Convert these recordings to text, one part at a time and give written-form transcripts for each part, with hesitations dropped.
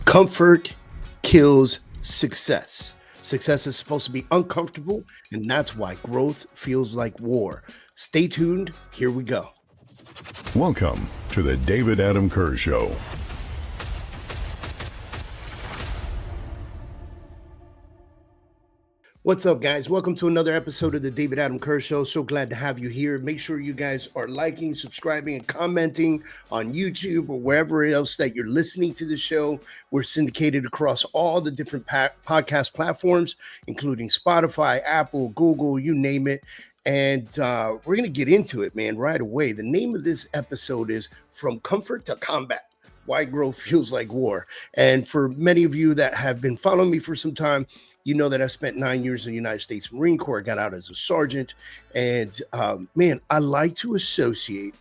Comfort kills success. Success is supposed to be uncomfortable, and that's why growth feels like war. Stay tuned. Here we go. Welcome to the David Adam Kurz Show. What's up, guys? Welcome to another episode of the David Adam Kurz Show. So glad to have you here. Make sure you guys are liking, subscribing, and commenting on YouTube or wherever else that you're listening to the show. We're syndicated across all the different podcast platforms, including Spotify, Apple, Google, you name it. And we're going to get into it, man, right away. The name of this episode is From Comfort to Combat: Why Growth Feels Like War. And for many of you that have been following me for some time, you know that I spent 9 years in the United States Marine Corps. I got out as a sergeant. And man, I like to associate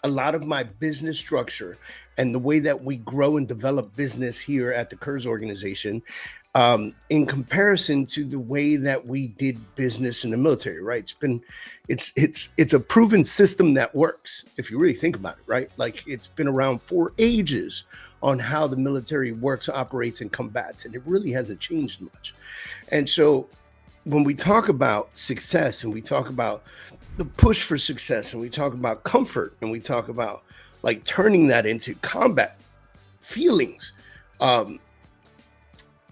a lot of my business structure and the way that we grow and develop business here at the Kurz organization in comparison to the way that we did business in the military, right? It's a proven system that works, if you really think about it, right? Like, it's been around for ages on how the military works, operates, and combats, and it really hasn't changed much. And so when we talk about success and we talk about the push for success and we talk about comfort and we talk about like turning that into combat feelings,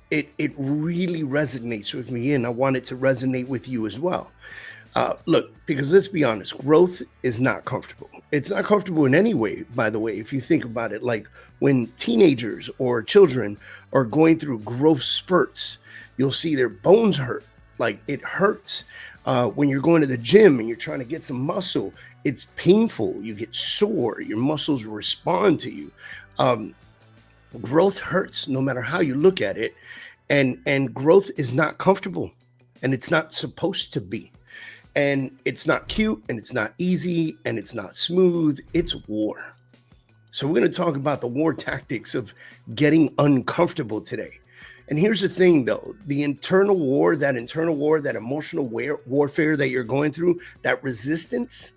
it really resonates with me, and I want it to resonate with you as well. Look, because let's be honest, growth is not comfortable. It's not comfortable in any way, by the way, if you think about it. Like when teenagers or children are going through growth spurts, you'll see their bones hurt. Like, it hurts. When you're going to the gym and you're trying to get some muscle, it's painful. You get sore. Your muscles respond to you. Growth hurts no matter how you look at it. And growth is not comfortable, and it's not supposed to be. And it's not cute, and it's not easy, and it's not smooth. It's war. So we're going to talk about the war tactics of getting uncomfortable today. And here's the thing, though. The internal war, that emotional warfare that you're going through, that resistance,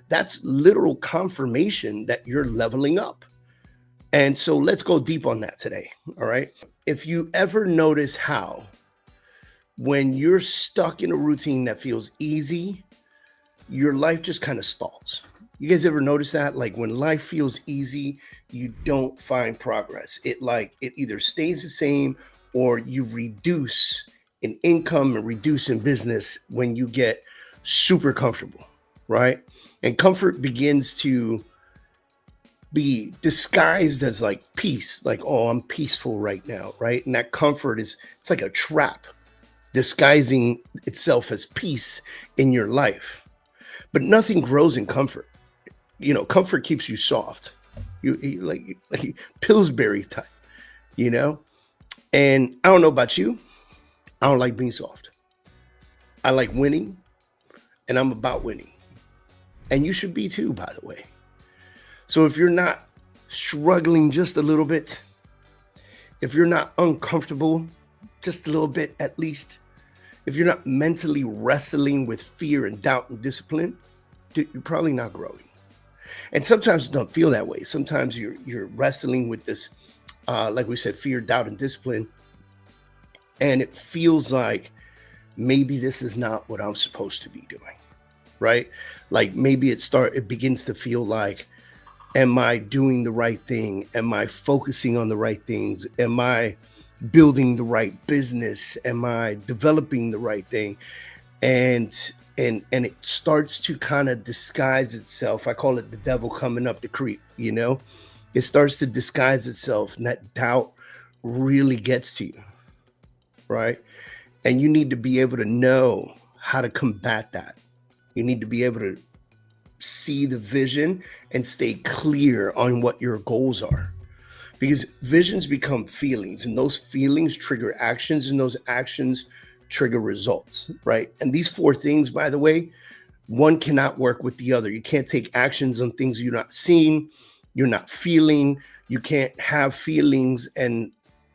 that's literal confirmation that you're leveling up. And so let's go deep on that today, all right? If you ever notice how when you're stuck in a routine that feels easy, your life just kind of stalls. You guys ever notice that? Like, when life feels easy, you don't find progress. It either stays the same or you reduce in income and reduce in business when you get super comfortable, right? And comfort begins to be disguised as like peace, like, oh, I'm peaceful right now, right? And that comfort it's like a trap disguising itself as peace in your life. But nothing grows in comfort. You know, comfort keeps you soft. You like Pillsbury type, you know? And I don't know about you, I don't like being soft. I like winning, and I'm about winning. And you should be too, by the way. So if you're not struggling just a little bit, if you're not uncomfortable just a little bit at least, if you're not mentally wrestling with fear and doubt and discipline, you're probably not growing. And sometimes it don't feel that way. Sometimes you're wrestling with this, like we said, fear, doubt, and discipline. And it feels like maybe this is not what I'm supposed to be doing, right? Like maybe it begins to feel like, am I doing the right thing? Am I focusing on the right things? Am I building the right business? Am I developing the right thing? And it starts to kind of disguise itself. I call it the devil coming up the creep, you know? It starts to disguise itself, and that doubt really gets to you, right? And you need to be able to know how to combat that. You need to be able to see the vision and stay clear on what your goals are, because visions become feelings, and those feelings trigger actions, and those actions trigger results, right? And these four things, by the way, one cannot work with the other. You can't take actions on things you're not seeing, you're not feeling. You can't have feelings and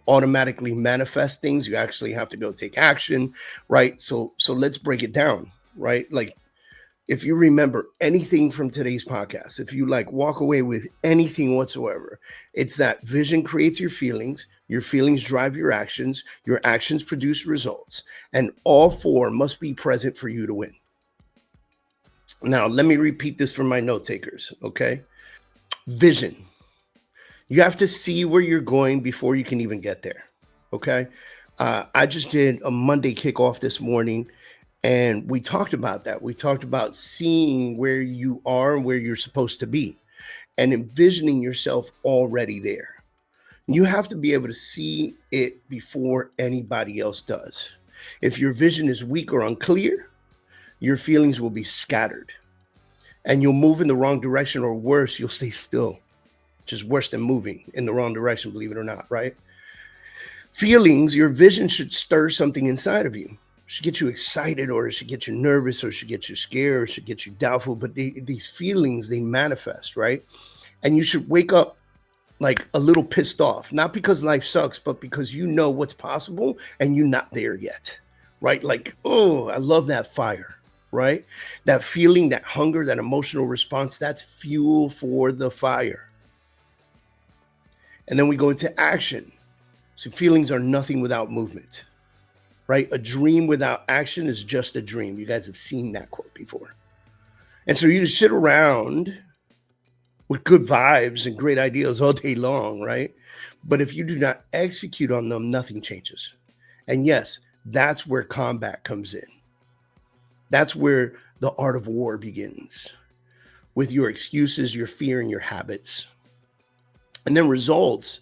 automatically manifest things. You actually have to go take action, right? So let's break it down, right? Like, if you remember anything from today's podcast, if you like walk away with anything whatsoever, it's that vision creates your feelings Your feelings drive your actions produce results, and all four must be present for you to win. Now, let me repeat this for my note takers, okay? Vision. You have to see where you're going before you can even get there, okay? I just did a Monday kickoff this morning, and we talked about that. We talked about seeing where you are and where you're supposed to be and envisioning yourself already there. You have to be able to see it before anybody else does. If your vision is weak or unclear, your feelings will be scattered and you'll move in the wrong direction, or worse, you'll stay still, which is worse than moving in the wrong direction, believe it or not, right? Feelings, your vision should stir something inside of you. It should get you excited, or it should get you nervous, or it should get you scared, or it should get you doubtful. But these feelings, they manifest, right? And you should wake up like a little pissed off, not because life sucks, but because you know what's possible and you're not there yet, right? Like, oh, I love that fire, right? That feeling, that hunger, that emotional response, that's fuel for the fire. And then we go into action. So feelings are nothing without movement, right? A dream without action is just a dream. You guys have seen that quote before. And so you just sit around with good vibes and great ideas all day long, right? But if you do not execute on them, nothing changes. And yes, that's where combat comes in. That's where the art of war begins, with your excuses, your fear, and your habits. And then results.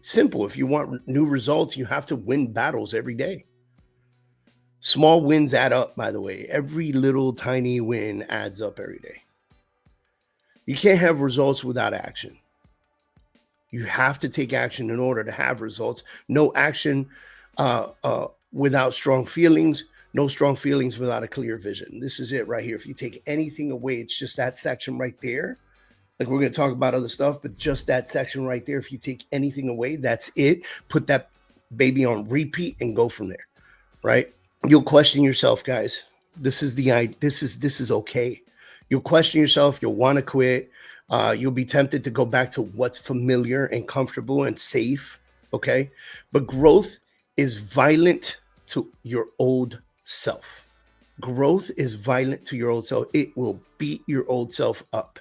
Simple. If you want new results, you have to win battles every day. Small wins add up, by the way. Every little tiny win adds up every day. You can't have results without action. You have to take action in order to have results. No action without strong feelings. No strong feelings without a clear vision. This is it right here. If you take anything away, it's just that section right there. Like, we're going to talk about other stuff, but just that section right there. If you take anything away, that's it. Put that baby on repeat and go from there, right? You'll question yourself, guys. This is okay. You'll question yourself. You'll want to quit. You'll be tempted to go back to what's familiar and comfortable and safe, okay? But growth is violent to your old self. Growth is violent to your old self. It will beat your old self up.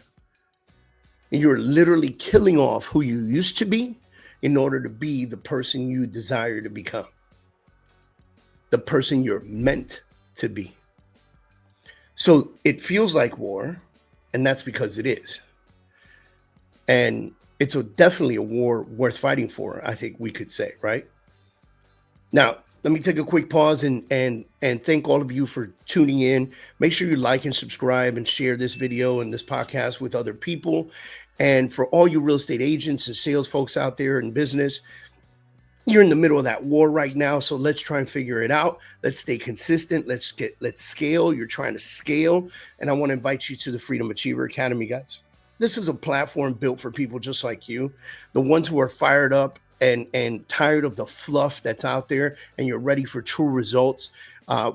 You're literally killing off who you used to be in order to be the person you desire to become, the person you're meant to be. So it feels like war, and that's because it is. And it's definitely a war worth fighting for, I think we could say, right? Now, let me take a quick pause and thank all of you for tuning in. Make sure you like and subscribe and share this video and this podcast with other people. And for all you real estate agents and sales folks out there in business, you're in the middle of that war right now. So let's try and figure it out. Let's stay consistent. Let's scale. You're trying to scale. And I want to invite you to the Freedom Achiever Academy, guys. This is a platform built for people just like you, the ones who are fired up and tired of the fluff that's out there, and you're ready for true results,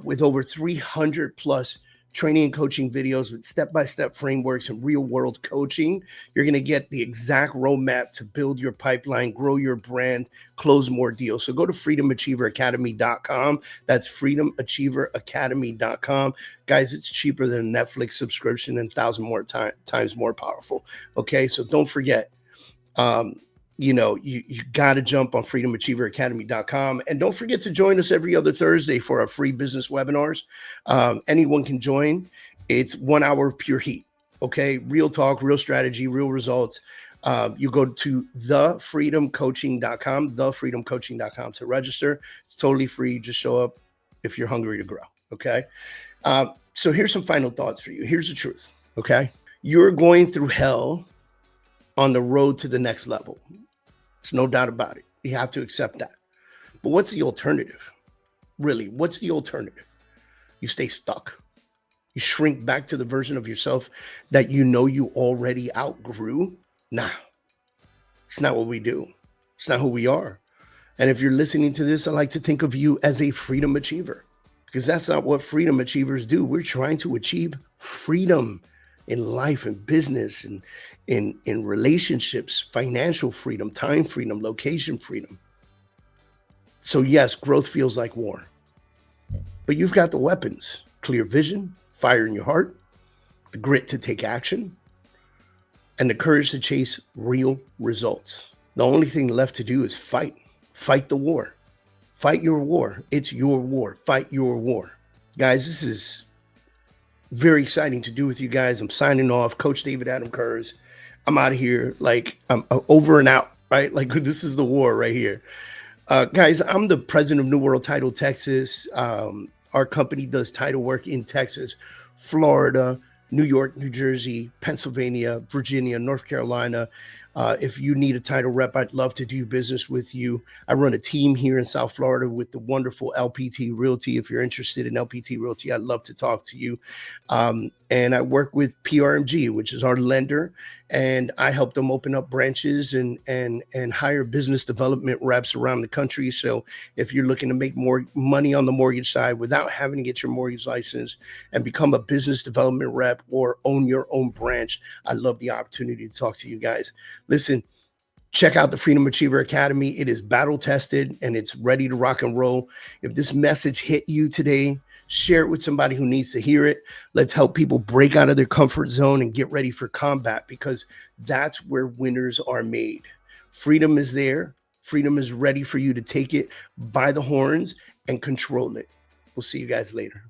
with over 300 plus training and coaching videos with step-by-step frameworks and real-world coaching. You're going to get the exact roadmap to build your pipeline, grow your brand, close more deals. So go to freedomachieveracademy.com. That's freedomachieveracademy.com. Guys, it's cheaper than a Netflix subscription and 1,000 more times more powerful. Okay, so don't forget, you got to jump on freedomachieveracademy.com. And don't forget to join us every other Thursday for our free business webinars. Anyone can join. It's 1 hour of pure heat. Okay. Real talk, real strategy, real results. You go to thefreedomcoaching.com to register. It's totally free. Just show up if you're hungry to grow. Okay. So here's some final thoughts for you. Here's the truth. Okay. You're going through hell on the road to the next level. There's no doubt about it. You have to accept that. But what's the alternative? Really, what's the alternative? You stay stuck. You shrink back to the version of yourself that you know you already outgrew. Nah, it's not what we do. It's not who we are. And if you're listening to this, I like to think of you as a freedom achiever, because that's not what freedom achievers do. We're trying to achieve freedom in life and business and in relationships, financial freedom, time freedom, location freedom. So yes, growth feels like war, but you've got the weapons: clear vision, fire in your heart, the grit to take action, and the courage to chase real results. The only thing left to do is fight. Fight the war. Fight your war. It's your war. Fight your war. Guys, this is very exciting to do with you guys. I'm signing off. Coach David Adam Kurz. I'm out of here. Like, I'm over and out, right? Like, this is the war right here. Guys, I'm the president of New World Title Texas. Our company does title work in Texas, Florida, New York, New Jersey, Pennsylvania, Virginia, North Carolina. If you need a title rep, I'd love to do business with you. I run a team here in South Florida with the wonderful LPT Realty. If you're interested in LPT Realty, I'd love to talk to you. And I work with PRMG, which is our lender, and I help them open up branches and hire business development reps around the country. So if you're looking to make more money on the mortgage side without having to get your mortgage license and become a business development rep or own your own branch, I'd love the opportunity to talk to you guys. Listen, check out the Freedom Achiever Academy. It is battle tested and it's ready to rock and roll. If this message hit you today, share it with somebody who needs to hear it. Let's help people break out of their comfort zone and get ready for combat, because that's where winners are made. Freedom is there. Freedom is ready for you to take it by the horns and control it. We'll see you guys later.